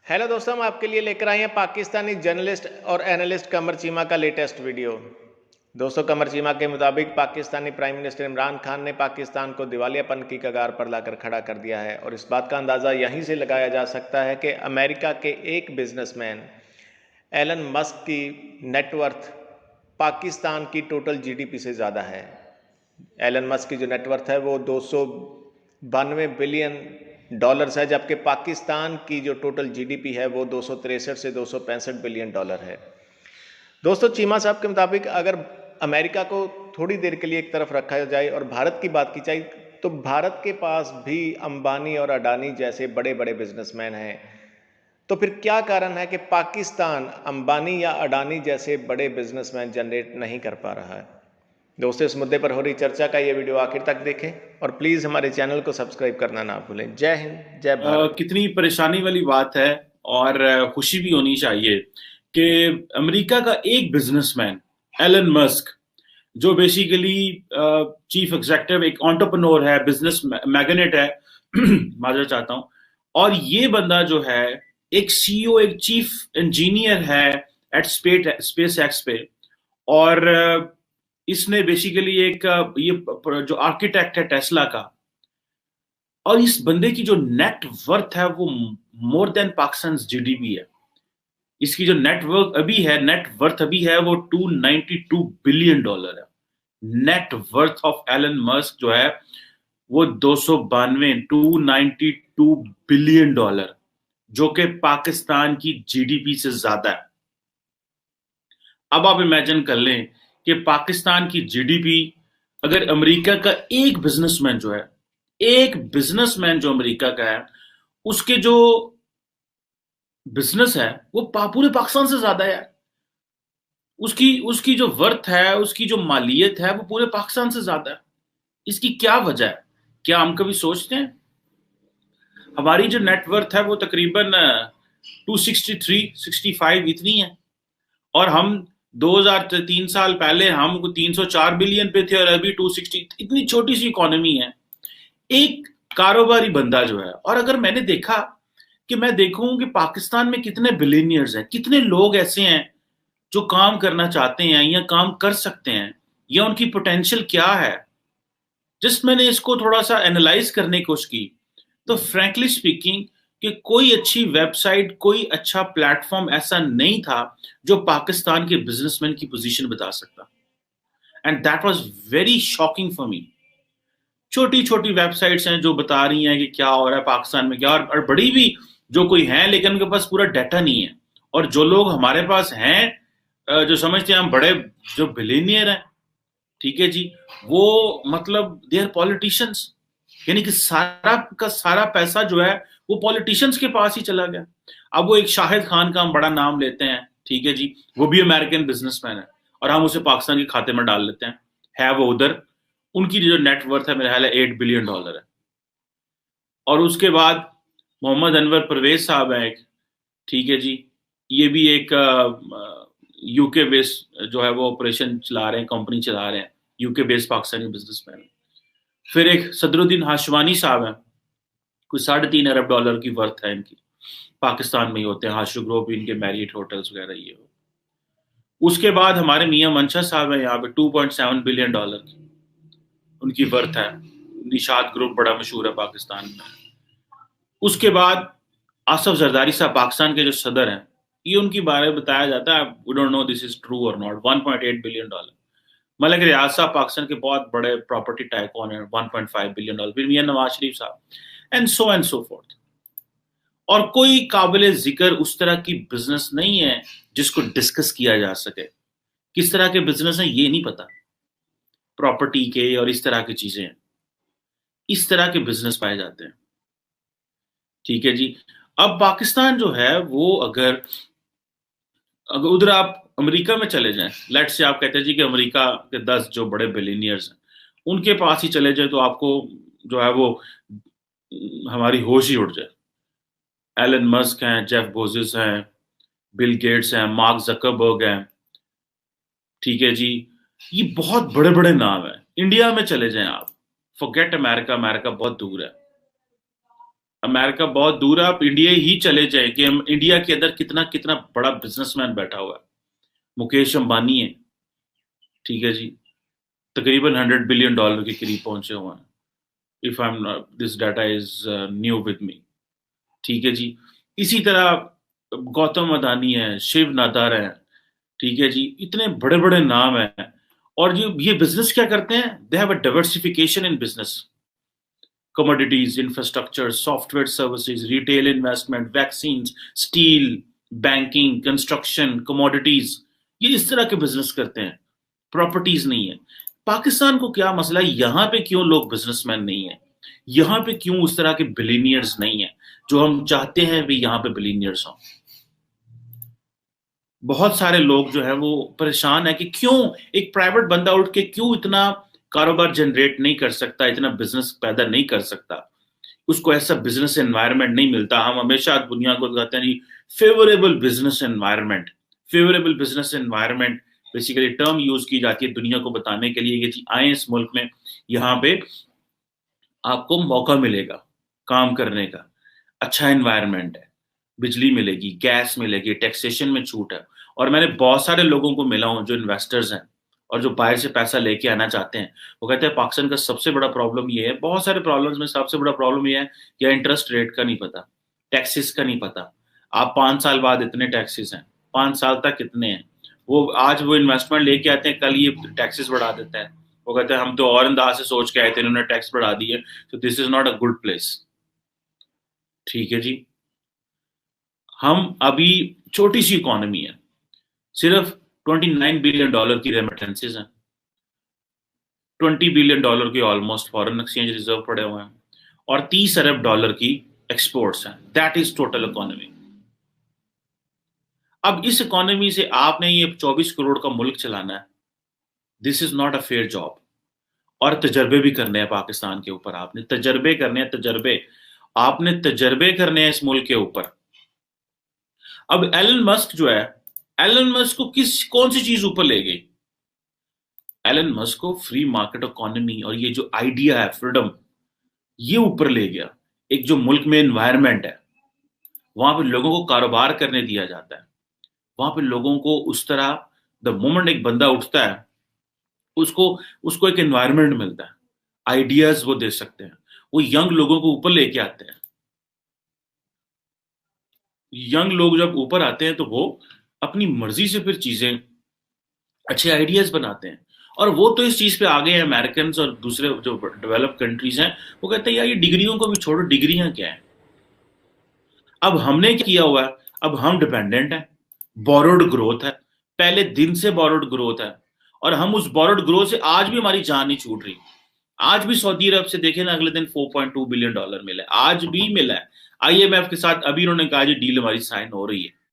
Hello दोस्तों, हम आपके लिए लेकर आए हैं पाकिस्तानी जर्नलिस्ट और एनालिस्ट कमर चीमा का लेटेस्ट वीडियो। दोस्तों, कमर चीमा के मुताबिक पाकिस्तानी प्राइम मिनिस्टर इमरान खान ने पाकिस्तान को दिवालियापन की कगार पर लाकर खड़ा कर दिया है और इस बात का अंदाज़ा यहीं से लगाया जा सकता है कि अमेरिका के एक बिजनेसमैन एलन मस्क की नेटवर्थ पाकिस्तान की टोटल जीडीपी से ज़्यादा है। एलन मस्क की जो नेटवर्थ है वो 292 बिलियन डॉलर्स है, जबकि पाकिस्तान की जो टोटल जीडीपी है वो 263 से 265 बिलियन डॉलर है। दोस्तों, चीमा साहब के मुताबिक अगर अमेरिका को थोड़ी देर के लिए एक तरफ रखा जाए और भारत की बात की जाए तो भारत के पास भी अंबानी और अडानी जैसे बड़े बड़े बिजनेसमैन हैं। तो फिर क्या कारण है कि पाकिस्तान अंबानी या अडानी जैसे बड़े बिजनेसमैन जनरेट नहीं कर पा रहा है? दोस्तों, इस मुद्दे पर हो रही चर्चा का ये वीडियो आखिर तक देखें और प्लीज़ हमारे चैनल को सब्सक्राइब करना ना भूलें। जय हिंद, जय भारत। कितनी परेशानी वाली बात है और खुशी भी होनी चाहिए कि अमेरिका का एक बिजनेसमैन एलन मस्क जो बेसिकली चीफ एग्जीक्यूटिव एक एंटरप्रेन्योर है, बिजनेस मैग्नेट है माजरा चाहता हूं। और ये बंदा जो है एक सीईओ, एक चीफ इंजीनियर है एट स्पेस एक्स पे। और इसने बेसिकली एक ये जो आर्किटेक्ट है टेस्ला का। और इस बंदे की जो नेट वर्थ है वो मोर देन पाकिस्तान जीडीपी है। इसकी जो नेट वर्थ अभी है वो 292 बिलियन डॉलर है। Net worth of Elon Musk जो है वो 292 बिलियन डॉलर, जो कि पाकिस्तान की जीडीपी से ज्यादा है। अब आप इमेजिन कर लें कि पाकिस्तान की जीडीपी अगर अमेरिका का एक बिजनेसमैन जो है, एक बिजनेसमैन जो अमेरिका का है, उसके जो बिजनेस है वो पूरे पाकिस्तान से ज्यादा है। उसकी उसकी जो वर्थ है, उसकी जो मालियत है वो पूरे पाकिस्तान से ज्यादा है। इसकी क्या वजह है? क्या हम कभी सोचते हैं? हमारी जो नेटवर्थ है वो तकरीबन 263-65 इतनी है। और हम 2003 साल पहले हम 304 बिलियन पे थे और अभी 260। इतनी छोटी सी इकोनॉमी है। एक कारोबारी बंदा जो है, और अगर मैंने देखा कि मैं देखूं कि पाकिस्तान में कितने बिलियनियर्स हैं, कितने लोग ऐसे हैं जो काम करना चाहते हैं या काम कर सकते हैं, या उनकी पोटेंशियल क्या है, जस्ट मैंने इसको थोड़ा सा एनालाइज करने की कोशिश की। तो फ्रैंकली स्पीकिंग कि कोई अच्छी वेबसाइट, कोई अच्छा प्लेटफॉर्म ऐसा नहीं था जो पाकिस्तान के बिजनेसमैन की पोजीशन बता सकता। And that was very shocking for me. छोटी छोटी वेबसाइट्स हैं जो बता रही हैं कि क्या हो रहा है पाकिस्तान में क्या, और बड़ी भी जो कोई है लेकिन उनके पास पूरा डाटा नहीं है। और जो लोग हमारे पास हैं, जो समझते हैं हम बड़े, जो बिलियनियर हैं, ठीक है जी, वो मतलब दे आर पॉलिटिशियंस। यानी कि सारा का सारा पैसा जो है वो पॉलिटिशियंस के पास ही चला गया। अब वो एक शाहिद खान का हम बड़ा नाम लेते हैं, ठीक है जी, वो भी अमेरिकन बिजनेसमैन है, और हम उसे पाकिस्तान के खाते में डाल लेते हैं। है वो उधर। उनकी जो नेटवर्थ है मेरा ख्याल है 8 बिलियन डॉलर है। और उसके बाद मोहम्मद अनवर परवेज साहब है एक, ठीक है जी, ये भी एक यूके बेस्ड जो है वो ऑपरेशन चला रहे हैं, कंपनी चला रहे हैं, यूके बेस्ड पाकिस्तानी बिजनेसमैन। फिर एक सदरुद्दीन हाशवानी साहब हैं, कुछ $3.5 अरब की वर्थ है इनकी, पाकिस्तान में ही होते हैं, हाशु ग्रुप, इनके मैरियट होटल्स वगैरह ये हो। उसके बाद हमारे मियां मंशा साहब हैं यहाँ पे, 2.7 बिलियन डॉलर की उनकी वर्थ है। निशात ग्रुप बड़ा मशहूर है पाकिस्तान में। उसके बाद आसफ जरदारी साहब पाकिस्तान के जो सदर हैं, ये उनके बारे में बताया जाता है, we don't know this is true और not, 1.8 billion dollar. Malik Riyaz साहब पाकिस्तान के बहुत बड़े प्रॉपर्टी टाइकून हैं, 1.5 बिलियन डॉलर। फिर मियां नवाज शरीफ साहब, एंड सो फोर्थ। और कोई काबिल जिक्र उस तरह की बिजनेस नहीं है जिसको डिस्कस किया जा सके। किस तरह के बिजनेस है ये नहीं पता, प्रॉपर्टी के और इस तरह की चीजें हैं। इस तरह के बिजनेस पाए जाते हैं, ठीक है जी। अब पाकिस्तान जो है वो अगर अगर उधर आप अमेरिका में चले जाएं, लेट्स से आप कहते हैं जी कि अमेरिका के 10 जो बड़े बिलियनियर्स हैं उनके पास ही चले जाए तो आपको जो है वो हमारी होश ही उड़ जाए। एलन मस्क हैं, जेफ बोजेस हैं, बिल गेट्स हैं, मार्क जकरबर्ग हैं, ठीक है जी, ये बहुत बड़े बड़े नाम हैं। इंडिया में चले जाएं आप, फॉरगेट अमेरिका, अमेरिका बहुत दूर है। अमेरिका बहुत दूर है, आप इंडिया ही चले जाए कि हम इंडिया के अंदर कितना कितना बड़ा बिजनेसमैन बैठा हुआ है। मुकेश अंबानी है, ठीक है जी, तकरीबन $100 बिलियन के करीब पहुंचे हुए हैं। If I am this data is new with me, ठीक है जी। इसी तरह गौतम अदानी है, शिव नादार है, ठीक है जी, इतने बड़े बड़े नाम हैं। और ये बिजनेस क्या करते हैं, they have a diversification in business, commodities, infrastructure, software services, retail investment, vaccines, steel, banking, construction, commodities, ये इस तरह के बिजनेस करते हैं, प्रॉपर्टीज नहीं है। पाकिस्तान को क्या मसला है, यहां पे क्यों लोग बिजनेसमैन नहीं है, यहां पे क्यों उस तरह के बिलीनियर्स नहीं है जो हम चाहते हैं भी यहां पे बिलीनियर्स हों। बहुत सारे लोग जो है वो परेशान है कि क्यों एक प्राइवेट बंदा उठ के क्यों इतना कारोबार जनरेट नहीं कर सकता, इतना बिजनेस पैदा नहीं कर सकता, उसको ऐसा बिजनेस एनवायरनमेंट नहीं मिलता। हम हमेशा दुनिया को कहते हैं जी favourable business environment, favourable business environment basically term use की जाती है दुनिया को बताने के लिए कि आए इस मुल्क में, यहाँ पे आपको मौका मिलेगा काम करने का, अच्छा एनवायरनमेंट है, बिजली मिलेगी, गैस मिलेगी, टैक्सेशन में छूट है। और मैंने बहुत सारे लोगों को मिला हूं जो इन्वेस्टर्स हैं और जो बाहर से पैसा लेके आना चाहते हैं, वो कहते हैं पाकिस्तान का सबसे बड़ा प्रॉब्लम ये है, बहुत सारे प्रॉब्लम्स में सबसे बड़ा प्रॉब्लम ये है कि इंटरेस्ट रेट का नहीं पता, टैक्सेस का नहीं पता। आप 5 साल बाद इतने टैक्सेस हैं, 5 साल तक कितने हैं, वो आज वो इन्वेस्टमेंट लेके आते हैं, कल ये टैक्सेस बढ़ा देते हैं। वो कहते हैं हम तो और अंदाज से सोच के आए थे, इन्होंने टैक्स बढ़ा दिए, तो this is not a good place, ठीक है जी। हम अभी छोटी सी इकोनॉमी है, सिर्फ $29 बिलियन की रेमिटेंसेज हैं, $20 बिलियन के ऑलमोस्ट फॉरेन एक्सचेंज रिजर्व पड़े हुए हैं, और $30 अरब की एक्सपोर्ट्स हैं। That is total economy. अब इस इकोनॉमी से आपने ये 24 करोड़ का मुल्क चलाना है, this is not a fair job. और तजर्बे भी करने हैं पाकिस्तान के ऊपर, आपने तजर्बे करने हैं, तजर्बे आपने तजर्बे करने हैं इस मुल्क के ऊपर। अब एलन मस्क जो है, एलन मस्क को कौन सी चीज ऊपर ले गई, एलन मस्क को फ्री मार्केट इकोनॉमी और ये जो आइडिया है फ्रीडम, ये ऊपर ले गया। एक जो मुल्क में एनवायरनमेंट है, वहां पे लोगों को कारोबार करने दिया जाता है, वहां पे लोगों को उस तरह द मोमेंट एक बंदा उठता है, उसको उसको एक एनवायरनमेंट मिलता है, आइडियाज वो दे सकते हैं, वो यंग लोगों को ऊपर लेके आते हैं। यंग लोग जब ऊपर आते हैं तो वो अपनी मर्जी से फिर चीजें, अच्छे आइडियाज बनाते हैं। और वो तो इस चीज पे आ गए हैं, अमेरिकन और दूसरे जो डेवलप कंट्रीज हैं, वो कहते हैं यार ये डिग्रियों को भी छोड़ो, डिग्रियां क्या है। अब हमने क्या किया हुआ है, अब हम डिपेंडेंट हैं, बोरोड ग्रोथ है, पहले दिन से बोरोड ग्रोथ है, और हम उस बोरोड ग्रोथ से आज भी हमारी जान नहीं छूट रही। आज भी सऊदी अरब से देखे ना, अगले दिन $4.2 बिलियन मिला है, आज भी मिला है। IMF के साथ अभी उन्होंने कहा जी डील हमारी साइन हो रही है,